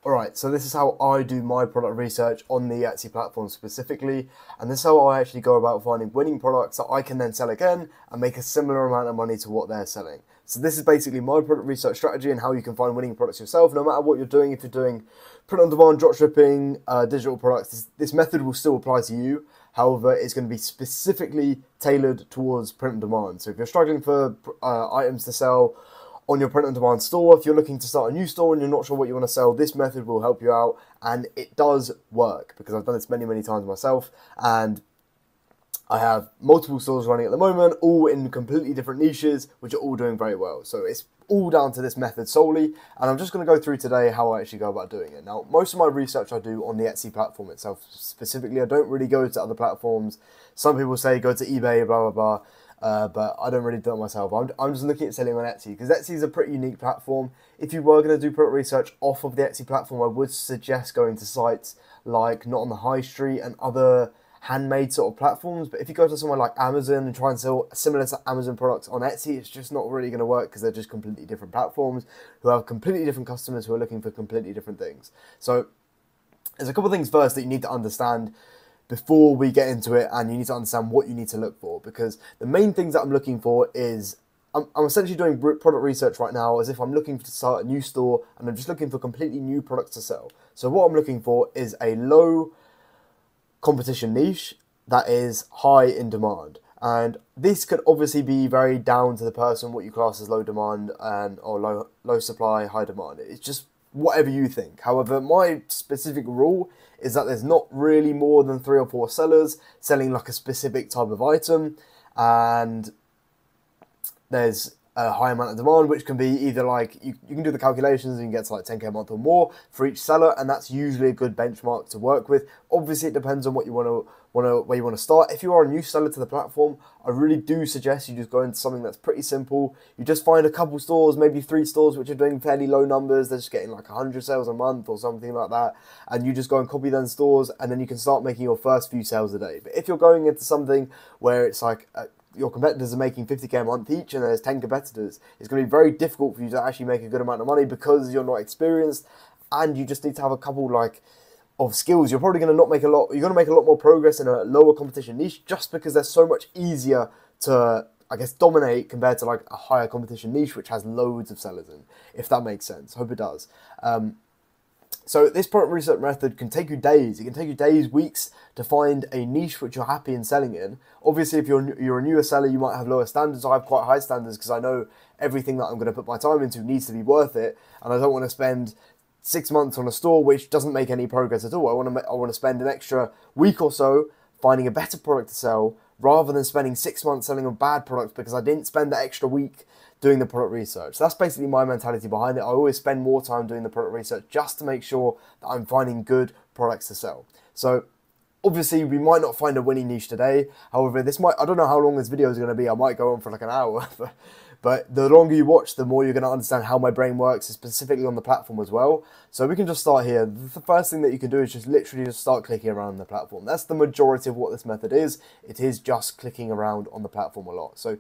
Alright, so this is how I do my product research on the Etsy platform specifically, and this is how I actually go about finding winning products that I can then sell again and make a similar amount of money to what they're selling. So this is basically my product research strategy and how you can find winning products yourself, no matter what you're doing. If you're doing print on demand, dropshipping, digital products, this method will still apply to you. However, it's going to be specifically tailored towards print on demand. So if you're struggling for items to sell on your print on demand store, if you're looking to start a new store and you're not sure what you want to sell, this method will help you out, and it does work because I've done this many times myself, and I have multiple stores running at the moment, all in completely different niches, which are all doing very well. So it's all down to this method solely, and I'm just going to go through today how I actually go about doing it. Now, most of my research I do on the Etsy platform itself specifically. I don't really go to other platforms. Some people say go to eBay, blah, blah, blah. But I don't really do it myself. I'm just looking at selling on Etsy because Etsy is a pretty unique platform. If you were going to do product research off of the Etsy platform, I would suggest going to sites like Not on the High Street and other handmade sort of platforms. But if you go to somewhere like Amazon and try and sell similar to Amazon products on Etsy, it's just not really going to work because they're just completely different platforms who have completely different customers who are looking for completely different things. So there's a couple of things first that you need to understand before we get into it, and you need to understand what you need to look for, because the main things that I'm looking for is I'm essentially doing product research right now as if I'm looking to start a new store and I'm just looking for completely new products to sell. So what I'm looking for is a low competition niche that is high in demand, and this could obviously be very down to the person what you class as low demand and or low supply, high demand. It's just whatever you think. However, my specific rule is that there's not really more than 3 or 4 sellers selling like a specific type of item, and there's a high amount of demand, which can be either like you can do the calculations and you get to like 10k a month or more for each seller, and that's usually a good benchmark to work with. Obviously, it depends on what you want to where you want to start. If you are a new seller to the platform, I really do suggest you just go into something that's pretty simple. You just find a couple stores, maybe 3 stores, which are doing fairly low numbers. They're just getting like 100 sales a month or something like that, and you just go and copy those stores, and then you can start making your first few sales a day. But if you're going into something where it's like your competitors are making 50k a month each and there's 10 competitors, it's going to be very difficult for you to actually make a good amount of money because you're not experienced, and you just need to have a couple of skills. You're probably going to not make a lot, you're going to make a lot more progress in a lower competition niche just because they're so much easier to, I guess, dominate compared to like a higher competition niche which has loads of sellers in, if that makes sense. Hope it does. So this product research method can take you days. It can take you days, weeks to find a niche which you're happy in selling in. Obviously, if you're a newer seller, you might have lower standards. I have quite high standards because I know everything that I'm going to put my time into needs to be worth it, and I don't want to spend 6 months on a store which doesn't make any progress at all. I want to spend an extra week or so finding a better product to sell, rather than spending 6 months selling a bad product because I didn't spend that extra week doing the product research. That's basically my mentality behind it. I always spend more time doing the product research just to make sure that I'm finding good products to sell. So obviously we might not find a winning niche today. However, I don't know how long this video is going to be. I might go on for like an hour. But the longer you watch, the more you're going to understand how my brain works, specifically on the platform as well. So we can just start here. The first thing that you can do is just literally just start clicking around the platform. That's the majority of what this method is. It is just clicking around on the platform a lot. So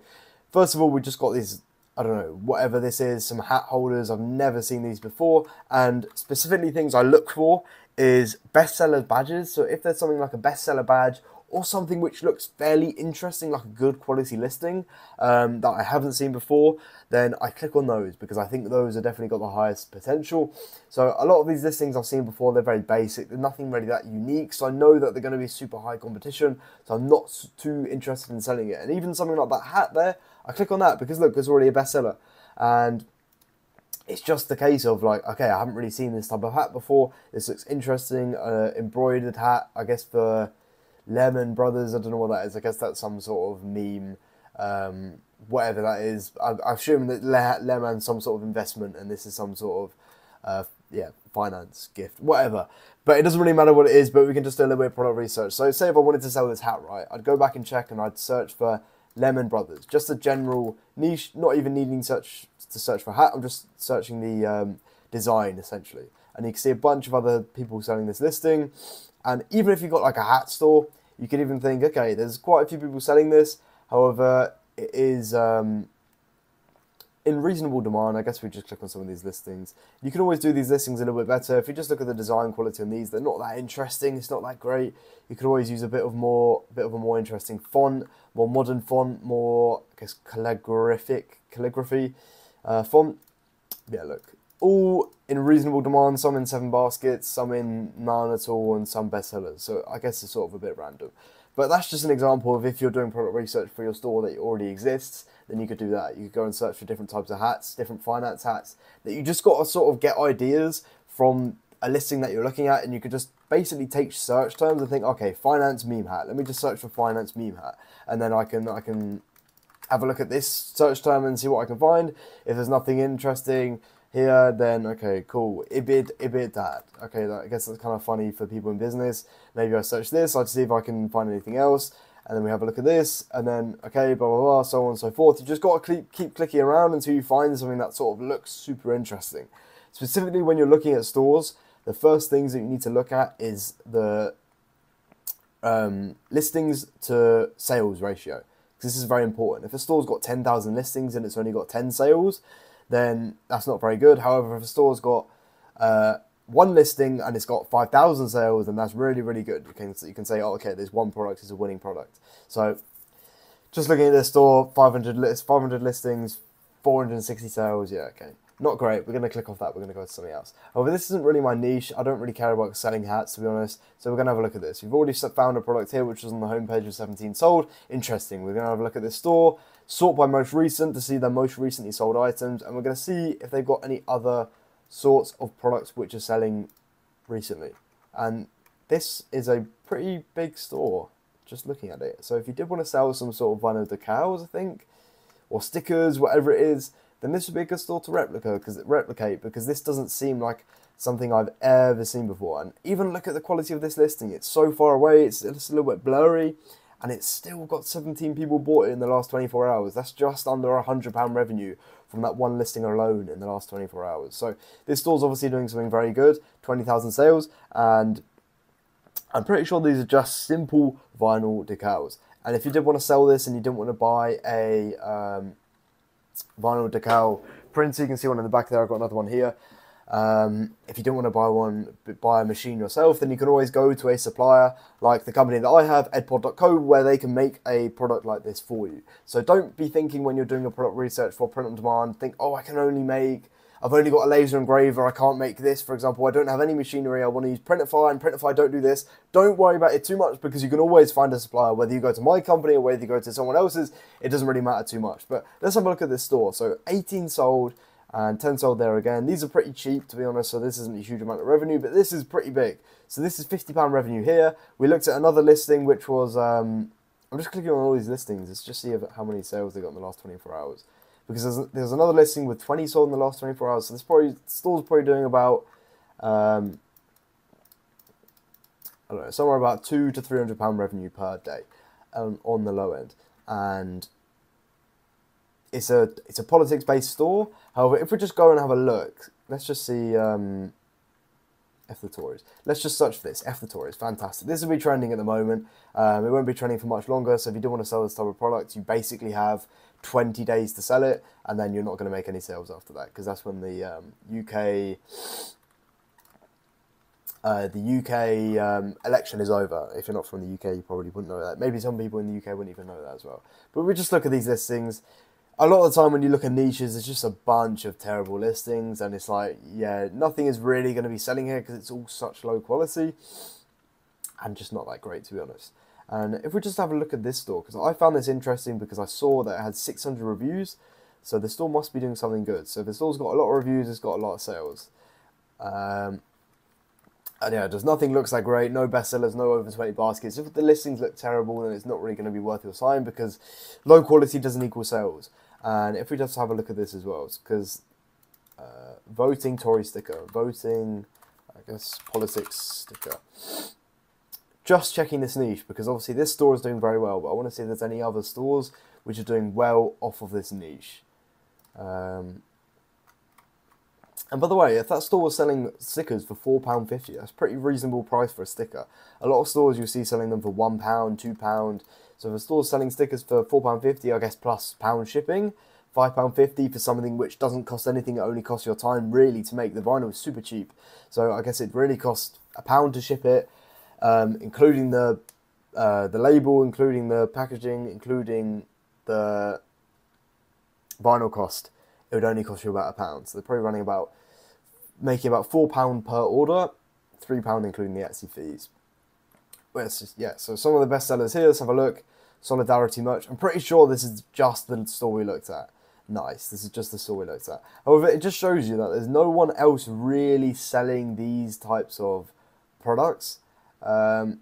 first of all, we just got these, I don't know, whatever this is, some hat holders. I've never seen these before. And specifically things I look for is bestseller badges. So if there's something like a bestseller badge or something which looks fairly interesting, like a good quality listing that I haven't seen before, then I click on those because I think those have definitely got the highest potential. So a lot of these listings I've seen before, they're very basic. They're nothing really that unique. So I know that they're going to be super high competition. So I'm not too interested in selling it. And even something like that hat there, I click on that because look, it's already a bestseller. And it's just the case of like, okay, I haven't really seen this type of hat before. This looks interesting. Embroidered hat, I guess for Lemon Brothers. I don't know what that is. I guess that's some sort of meme, whatever that is. I assume that Lemon's some sort of investment and this is some sort of, finance gift, whatever. But it doesn't really matter what it is, but we can just do a little bit of product research. So say if I wanted to sell this hat, right, I'd go back and check and I'd search for Lemon Brothers, just a general niche, not even needing to search for a hat. I'm just searching the design essentially, and you can see a bunch of other people selling this listing. And even if you've got like a hat store, you could even think, okay, there's quite a few people selling this. However, it is in reasonable demand. I guess we just click on some of these listings. You can always do these listings a little bit better. If you just look at the design quality on these, they're not that interesting. It's not that great. You could always use a bit of a more interesting font, more modern font, more, I guess, calligraphy font. Yeah, look, all in reasonable demand. Some in 7 baskets, some in none at all, and some bestsellers. So I guess it's sort of a bit random. But that's just an example of if you're doing product research for your store that already exists, then you could do that. You could go and search for different types of hats, different finance hats, that you just got to sort of get ideas from a listing that you're looking at, and you could just basically take search terms and think, okay, finance meme hat. Let me just search for finance meme hat, and then I can have a look at this search term and see what I can find. If there's nothing interesting here, then okay, cool. Ibid that. Okay, I guess that's kind of funny for people in business. Maybe I search this, I'd see if I can find anything else, and then we have a look at this, and then okay, blah blah blah, so on and so forth. You just got to keep clicking around until you find something that sort of looks super interesting. Specifically, when you're looking at stores, the first things that you need to look at is the listings to sales ratio, because this is very important. If a store's got 10,000 listings and it's only got 10 sales, then that's not very good. However, if a store's got one listing and it's got 5,000 sales, then that's really, really good. You can say, oh, okay, there's one product is a winning product. So just looking at this store, 500 listings, 460 sales. Yeah, okay. Not great. We're going to click off that. We're going to go to something else. However, this isn't really my niche. I don't really care about selling hats, to be honest. So we're going to have a look at this. We've already found a product here, which was on the homepage of 17 sold. Interesting. We're going to have a look at this store, sort by most recent to see their most recently sold items. And we're going to see if they've got any other sorts of products which are selling recently. And this is a pretty big store, just looking at it. So if you did want to sell some sort of vinyl decals, I think, or stickers, whatever it is, then this would be a good store to replicate, because this doesn't seem like something I've ever seen before. And even look at the quality of this listing. It's so far away, it's a little bit blurry, and it's still got 17 people bought it in the last 24 hours. That's just under £100 revenue from that one listing alone in the last 24 hours. So this store's obviously doing something very good, 20,000 sales, and I'm pretty sure these are just simple vinyl decals. And if you did want to sell this and you didn't want to buy a vinyl decal printer, you can see one in the back there. I've got another one here. If you don't want to buy a machine yourself, then you can always go to a supplier like the company that I have, edpod.co, where they can make a product like this for you. So don't be thinking when you're doing a product research for print on demand, think, oh, I've only got a laser engraver, I can't make this, for example. I don't have any machinery, I want to use Printify, and Printify don't do this. Don't worry about it too much, because you can always find a supplier, whether you go to my company or whether you go to someone else's. It doesn't really matter too much. But let's have a look at this store. So 18 sold and 10 sold there again. These are pretty cheap, to be honest, so this isn't a huge amount of revenue, but this is pretty big. So this is £50 revenue here. We looked at another listing, which was, I'm just clicking on all these listings. Let's just see how many sales they got in the last 24 hours. Because there's another listing with 20 sold in the last 24 hours. So this store's probably doing about, I don't know, somewhere about £200 to £300 revenue per day on the low end. And it's a politics-based store. However, if we just go and have a look, let's just see F the Tories. Let's just search for this. F the Tories. Fantastic. This will be trending at the moment. It won't be trending for much longer. So if you do want to sell this type of product, you basically have 20 days to sell it, and then you're not going to make any sales after that, because that's when the UK election is over. If you're not from the UK, you probably wouldn't know that. Maybe some people in the UK wouldn't even know that as well. But we just look at these listings. A lot of the time when you look at niches, it's just a bunch of terrible listings, and it's like, yeah, nothing is really going to be selling here because it's all such low quality and just not that great, to be honest. And if we just have a look at this store, because I found this interesting because I saw that it had 600 reviews, so the store must be doing something good. So if the store's got a lot of reviews, it's got a lot of sales. And yeah, just nothing looks that great, no bestsellers, no over 20 baskets. If the listings look terrible, then it's not really going to be worth your time, because low quality doesn't equal sales. And if we just have a look at this as well, because voting Tory sticker, voting, I guess, politics sticker. Just checking this niche, because obviously this store is doing very well, but I want to see if there's any other stores which are doing well off of this niche. And by the way, if that store was selling stickers for £4.50, that's a pretty reasonable price for a sticker. A lot of stores you'll see selling them for £1, £2. So if a store's selling stickers for £4.50, I guess plus pound shipping, £5.50 for something which doesn't cost anything. It only costs your time really to make. The vinyl is super cheap, so I guess it really costs £1 to ship it, including the label, including the packaging, including the vinyl cost. It would only cost you about £1. So they're probably making about £4 per order, £3 including the Etsy fees. Well, it's just, yeah, so some of the best sellers here, let's have a look. Solidarity merch. I'm pretty sure this is just the store we looked at. Nice, this is just the store we looked at. However, it just shows you that there's no one else really selling these types of products. At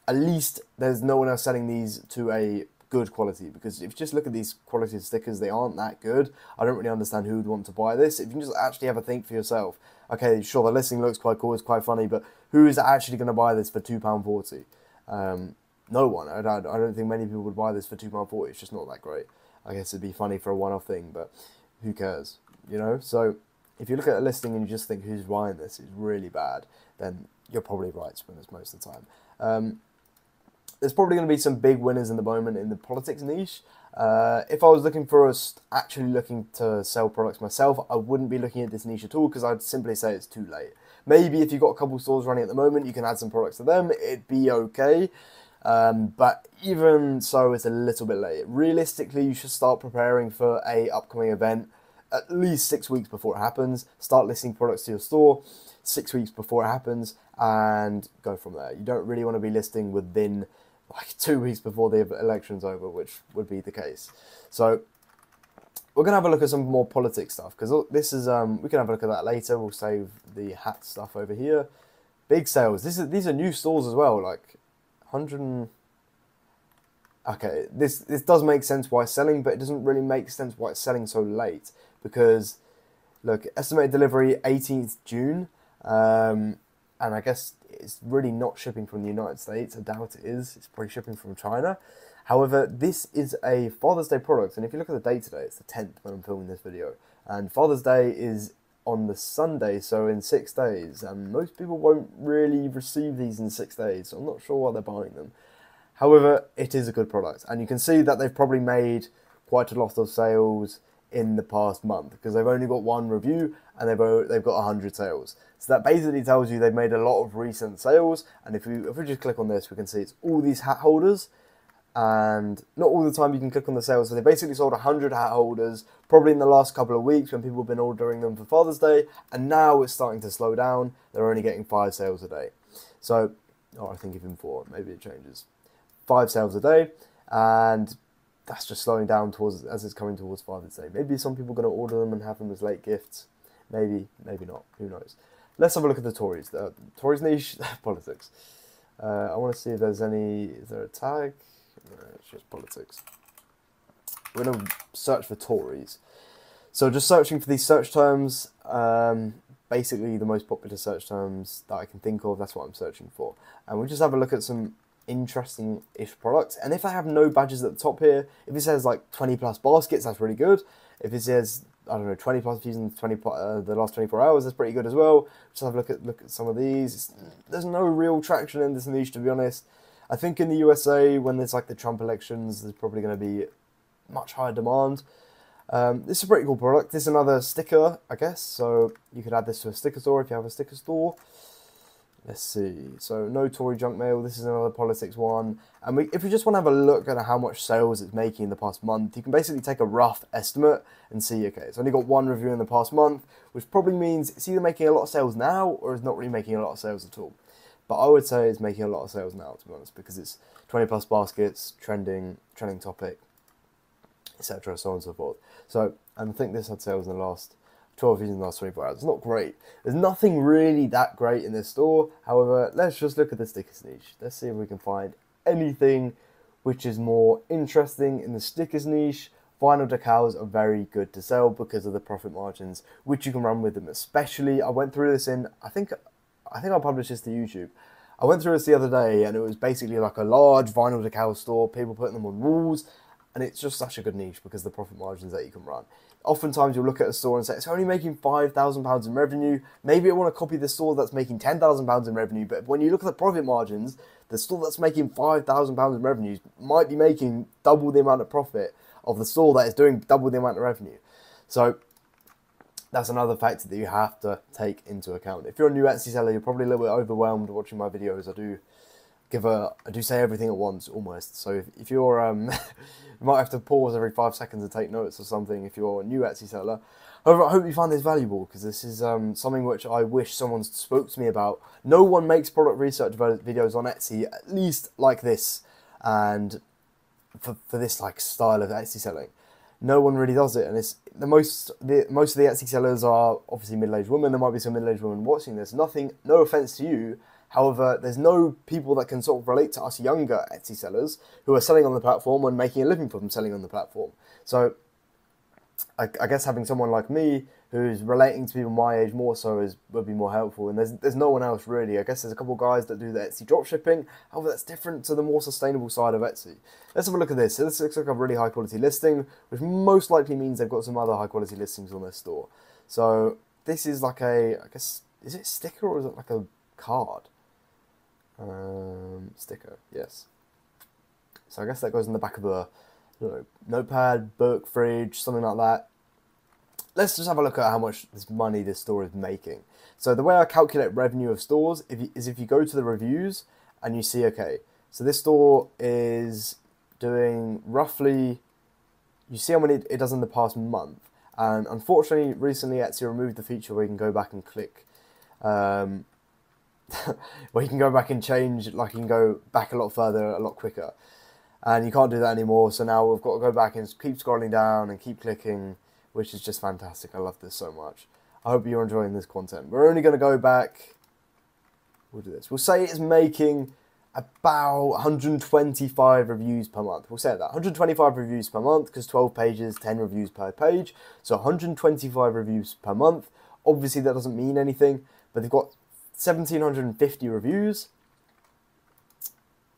least there's no one else selling these to a good quality, because if you just look at these quality of stickers, they aren't that good. I don't really understand who would want to buy this. If you can just actually have a think for yourself, okay, sure, the listing looks quite cool, it's quite funny, but who is actually going to buy this for £2.40? No one. I don't think many people would buy this for £2.40. It's just not that great. I guess it'd be funny for a one-off thing, but who cares, you know? So if you look at a listing and you just think who's buying this is really bad, then you're probably right, to be honest, most of the time. There's probably going to be some big winners in the moment in the politics niche. If I was actually looking to sell products myself, I wouldn't be looking at this niche at all, because I'd simply say it's too late. Maybe if you've got a couple stores running at the moment, you can add some products to them, it'd be okay. But even so, it's a little bit late. Realistically, you should start preparing for a upcoming event at least 6 weeks before it happens. Start listing products to your store 6 weeks before it happens and go from there. You don't really want to be listing within like 2 weeks before the election's over, which would be the case. So we're going to have a look at some more politics stuff, because this is, we can have a look at that later. We'll save the hat stuff over here. Big sales. These are new stores as well, like 100. Okay, this does make sense why it's selling, but it doesn't really make sense why it's selling so late, because look, estimated delivery 18th June, and I guess it's really not shipping from the United States. I doubt it is. It's probably shipping from China. However, this is a Father's Day product, and if you look at the date today, it's the 10th when I'm filming this video, and Father's Day is on the Sunday, so in 6 days, and most people won't really receive these in 6 days, so I'm not sure why they're buying them. However, it is a good product, and you can see that they've probably made quite a lot of sales in the past month, because they've only got 1 review and they've got 100 sales. So that basically tells you they've made a lot of recent sales. And if we just click on this, we can see it's all these hat holders, and not all the time you can click on the sales. So they basically sold 100 hat holders probably in the last couple of weeks when people have been ordering them for Father's Day, and now it's starting to slow down. They're only getting 5 sales a day. So, I think even 4, maybe it changes. 5 sales a day, and that's just slowing down as it's coming towards Father's Day. Maybe some people are going to order them and have them as late gifts. Maybe, maybe not. Who knows? Let's have a look at the Tories. The Tories niche, politics. I want to see if there's any. Is there a tag? No, it's just politics. We're going to search for Tories. So just searching for these search terms. Basically, the most popular search terms that I can think of. That's what I'm searching for. And we'll just have a look at some interesting-ish products. And if I have no badges at the top here, if it says like 20 plus baskets, that's really good. If it says, I don't know, 20 plus views in the last 24 hours, that's pretty good as well. Just have a look at some of these. There's no real traction in this niche, to be honest. I think in the USA, when there's like the Trump elections, there's probably going to be much higher demand. This is a pretty cool product. This is another sticker, I guess. So you could add this to a sticker store if you have a sticker store. Let's see. So no Tory junk mail. This is another politics one. And if we just want to have a look at how much sales it's making in the past month, you can basically take a rough estimate and see, okay, it's only got 1 review in the past month, which probably means it's either making a lot of sales now or it's not really making a lot of sales at all. But I would say it's making a lot of sales now, to be honest, because it's 20 plus baskets, trending topic, etc., so on and so forth. So, and I think this had sales in the last 12 views in the last 24 hours. It's not great. There's nothing really that great in this store. However, let's just look at the stickers niche. Let's see if we can find anything which is more interesting in the stickers niche. Vinyl decals are very good to sell because of the profit margins which you can run with them. Especially, I went through this in, I think I published this to YouTube. I went through this the other day, and it was basically like a large vinyl decal store, people putting them on walls, and it's just such a good niche because of the profit margins that you can run. Oftentimes you'll look at a store and say, it's only making £5,000 in revenue. Maybe I want to copy the store that's making £10,000 in revenue, but when you look at the profit margins, the store that's making £5,000 in revenues might be making double the amount of profit of the store that is doing double the amount of revenue. So that's another factor that you have to take into account. If you're a new Etsy seller, you're probably a little bit overwhelmed watching my videos. I do say everything at once almost. So if you're you might have to pause every 5 seconds and take notes or something if you're a new Etsy seller. However, I hope you find this valuable, because this is something which I wish someone spoke to me about. No one makes product research videos on Etsy, at least like this, and for this like style of Etsy selling. No one really does it, and it's most of the Etsy sellers are obviously middle-aged women. There might be some middle-aged women watching this. No offense to you. However, there's no people that can sort of relate to us younger Etsy sellers who are selling on the platform and making a living from selling on the platform. So I guess having someone like me who's relating to people my age more so would be more helpful. And there's no one else really. I guess there's a couple of guys that do the Etsy dropshipping. However, that's different to the more sustainable side of Etsy. Let's have a look at this. So this looks like a really high quality listing, which most likely means they've got some other high quality listings on their store. So this is like I guess, is it a sticker or is it like a card? Sticker, yes. So I guess that goes in the back of a notepad, book, fridge, something like that. Let's just have a look at how much money this store is making. So the way I calculate revenue of stores is if you go to the reviews and you see, okay, so this store is doing roughly, you see how many it does in the past month. And unfortunately, recently Etsy removed the feature where you can go back and click, where you can go back and change, like you can go back a lot further, a lot quicker. And you can't do that anymore, so now we've got to go back and keep scrolling down and keep clicking, which is just fantastic. I love this so much. I hope you're enjoying this content. We're only going to go back, we'll do this. We'll say it's making about 125 reviews per month. We'll say that, 125 reviews per month, because 12 pages, 10 reviews per page. So 125 reviews per month. Obviously that doesn't mean anything, but they've got 1,750 reviews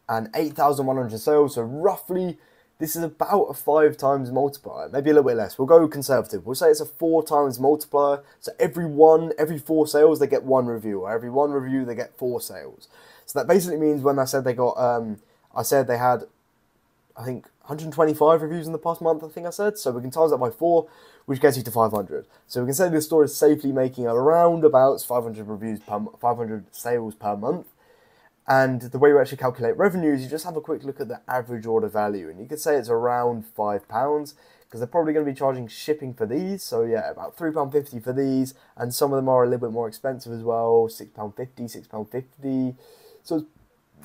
and 8,100 sales, so roughly this is about a 5 times multiplier, maybe a little bit less. We'll go conservative. We'll say it's a 4 times multiplier. So every 4 sales they get 1 review, or every 1 review they get 4 sales. So that basically means when I said they got, I said they had, I think 125 reviews in the past month. I think I said. So we can times that by 4, which gets you to 500. So we can say this store is safely making around about 500 sales per month. And the way we actually calculate revenue is you just have a quick look at the average order value. And you could say it's around £5, because they're probably going to be charging shipping for these. So yeah, about £3.50 for these. And some of them are a little bit more expensive as well, £6.50, £6.50. So it's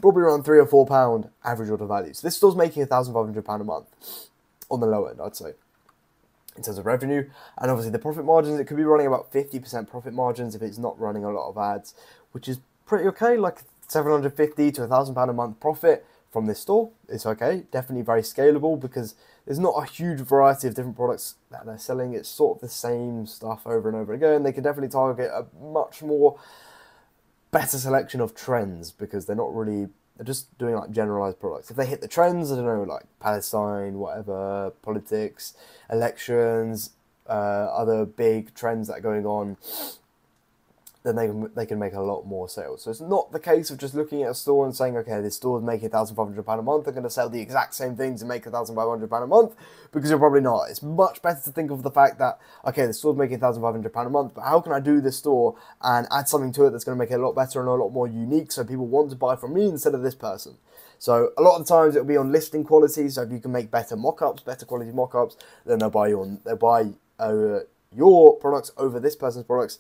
probably around £3 or £4 average order value. So this store's making £1,500 a month on the low end, I'd say, in terms of revenue. And obviously the profit margins, it could be running about 50% profit margins if it's not running a lot of ads, which is pretty okay. Like £750 to £1,000 a month profit from this store. It's okay, definitely very scalable, because there's not a huge variety of different products that they're selling. It's sort of the same stuff over and over again. They can definitely target a much more better selection of trends, because they're just doing like generalized products. If they hit the trends, I don't know, like Palestine, whatever, politics, elections, other big trends that are going on, then they can make a lot more sales. So it's not the case of just looking at a store and saying, okay, this store is making £1,500 a month, they're going to sell the exact same things and make £1,500 a month, because you're probably not. It's much better to think of the fact that, okay, the store's making £1,500 a month, but how can I do this store and add something to it that's going to make it a lot better and a lot more unique, so people want to buy from me instead of this person? So a lot of the times it'll be on listing quality. So if you can make better mock-ups, better quality mock-ups, then they'll buy your products over this person's products.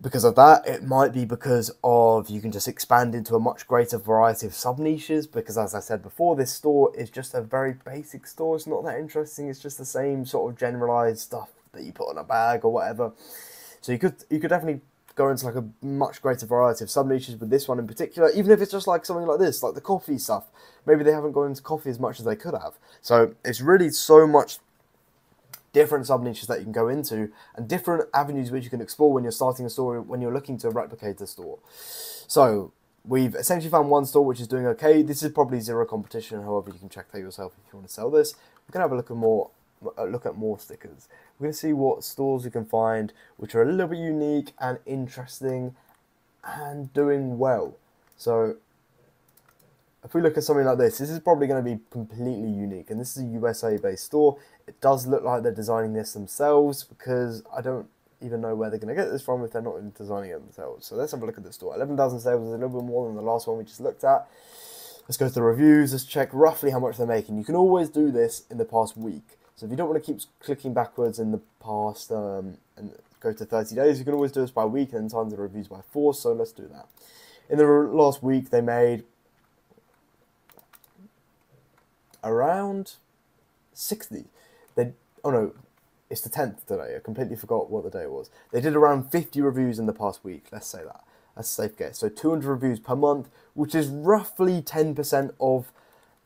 Because of that, it might be because of you can just expand into a much greater variety of sub-niches, because as I said before, this store is just a very basic store. It's not that interesting. It's just the same sort of generalized stuff that you put on a bag or whatever. So you could definitely go into like a much greater variety of sub-niches with this one in particular, even if it's just like something like this, like the coffee stuff. Maybe they haven't gone into coffee as much as they could have. So it's really so much different sub-niches that you can go into, and different avenues which you can explore when you're starting a store, when you're looking to replicate a store. So we've essentially found one store which is doing okay. This is probably zero competition, however you can check that yourself if you want to sell this. We're going to have a look at more stickers. We're going to see what stores we can find which are a little bit unique and interesting and doing well. So if we look at something like this is probably going to be completely unique. And this is a USA-based store. It does look like they're designing this themselves, because I don't even know where they're going to get this from if they're not designing it themselves. So let's have a look at the store. 11,000 sales is a little bit more than the last one we just looked at. Let's go to the reviews. Let's check roughly how much they're making. You can always do this in the past week. So if you don't want to keep clicking backwards in the past and go to 30 days, you can always do this by week and then times the reviews by 4. So let's do that. In the last week, they made around 60. Oh no, it's the 10th today. I completely forgot what the day was. They did around 50 reviews in the past week. Let's say that. That's a safe guess. So 200 reviews per month, which is roughly 10% of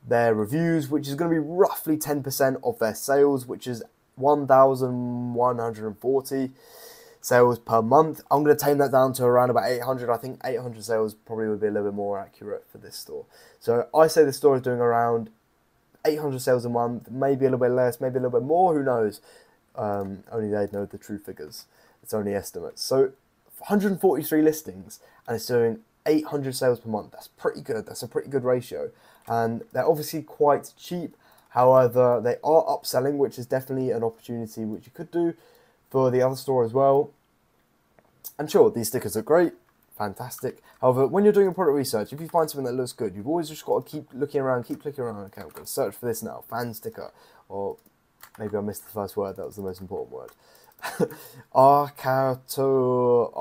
their reviews, which is going to be roughly 10% of their sales, which is 1,140 sales per month. I'm going to tame that down to around about 800. I think 800 sales probably would be a little bit more accurate for this store. So I say the store is doing around 800 sales a month, maybe a little bit less, maybe a little bit more, who knows? Only they know the true figures. It's only estimates. So 143 listings, and it's doing 800 sales per month. That's pretty good. That's a pretty good ratio. And they're obviously quite cheap. However, they are upselling, which is definitely an opportunity which you could do for the other store as well. And sure, these stickers are great. Fantastic. However, when you're doing a product research, if you find something that looks good, you've always just got to keep looking around, keep clicking around. Okay, I'm going to search for this now. Fan sticker. Or maybe I missed the first word. That was the most important word. Akator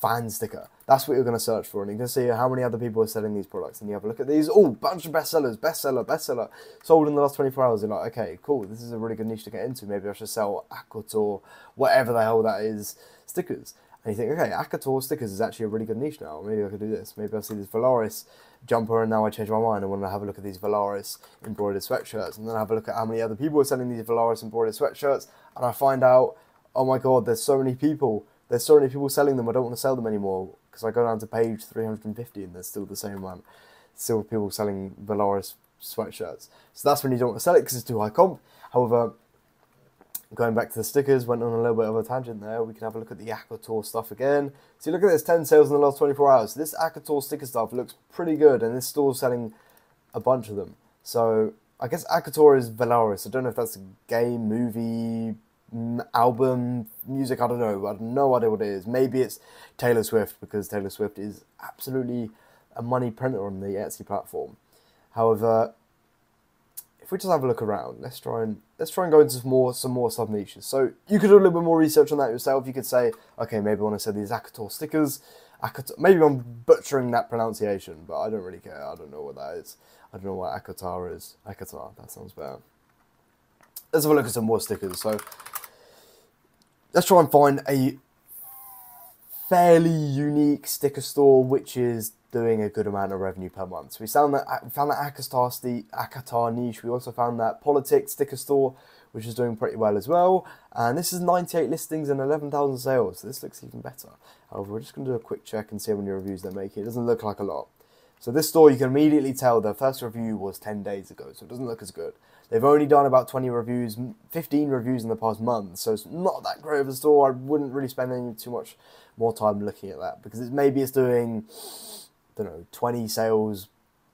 fan sticker. That's what you're going to search for. And you can see how many other people are selling these products. And you have a look at these. Oh, bunch of bestsellers. Bestseller. Sold in the last 24 hours. You're like, okay, cool. This is a really good niche to get into. Maybe I should sell Akator, whatever the hell that is, stickers. And you think, okay, Akator stickers is actually a really good niche now. Maybe I could do this. Maybe I see this Valaris jumper and now I change my mind and want to have a look at these Valaris embroidered sweatshirts. And then I have a look at how many other people are selling these Valaris embroidered sweatshirts. And I find out, oh my God, there's so many people. There's so many people selling them. I don't want to sell them anymore. Because I go down to page 350 and there's still the same one. Still people selling Valaris sweatshirts. So that's when you don't want to sell it because it's too high comp. However, going back to the stickers, went on a little bit of a tangent there. We can have a look at the Akator stuff again. So look at this, 10 sales in the last 24 hours. So this Akator sticker stuff looks pretty good, and this store's selling a bunch of them. So I guess Akator is Valaris. I don't know if that's a game, movie, album, music, I don't know. I have no idea what it is. Maybe it's Taylor Swift, because Taylor Swift is absolutely a money printer on the Etsy platform. However, if we just have a look around, let's try and go into some more sub niches. So you could do a little bit more research on that yourself. You could say, okay, maybe I want to sell these Akator stickers. Maybe I'm butchering that pronunciation, but I don't really care. I don't know what that is. I don't know what Akatar is. Akatar, that sounds better. Let's have a look at some more stickers. So let's try and find a fairly unique sticker store which is doing a good amount of revenue per month. So we found that Akatar niche. We also found that politics sticker store, which is doing pretty well as well. And this is 98 listings and 11,000 sales. So this looks even better. However, we're just going to do a quick check and see how many reviews they're making. It doesn't look like a lot. So this store, you can immediately tell their first review was 10 days ago, so it doesn't look as good. They've only done about 20 reviews, 15 reviews in the past month, so it's not that great of a store. I wouldn't really spend any too much more time looking at that, because maybe it's doing, I don't know, 20 sales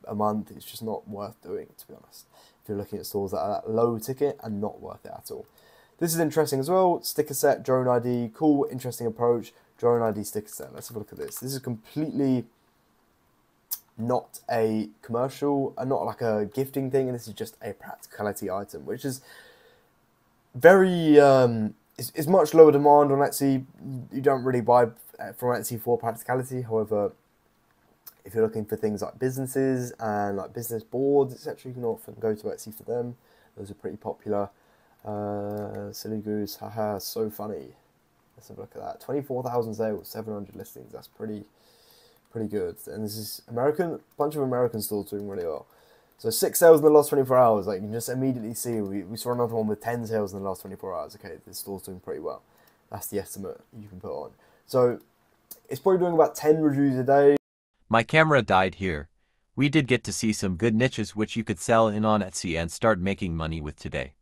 a month. It's just not worth doing, to be honest. If you're looking at stores that are that low ticket and not worth it at all. This is interesting as well. Sticker set, drone ID, cool, interesting approach. Drone ID sticker set. Let's have a look at this. This is completely not a commercial, not like a gifting thing, and this is just a practicality item, which is very, it's much lower demand on Etsy. You don't really buy from Etsy for practicality. However, if you're looking for things like businesses and like business boards, etc., you can often go to Etsy for them. Those are pretty popular. Silly goose, haha, so funny. Let's have a look at that. 24,000 sales, 700 listings. That's pretty good. And this is American, bunch of American stores doing really well. So 6 sales in the last 24 hours. Like you can just immediately see, we saw another one with 10 sales in the last 24 hours. Okay, this store's doing pretty well. That's the estimate you can put on. So it's probably doing about 10 reviews a day. My camera died here. We did get to see some good niches which you could sell in on Etsy and start making money with today.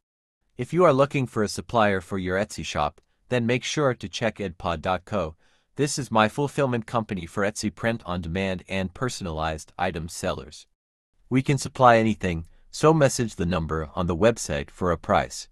If you are looking for a supplier for your Etsy shop, then make sure to check edpod.co. This is my fulfillment company for Etsy print on demand and personalized item sellers. We can supply anything, so message the number on the website for a price.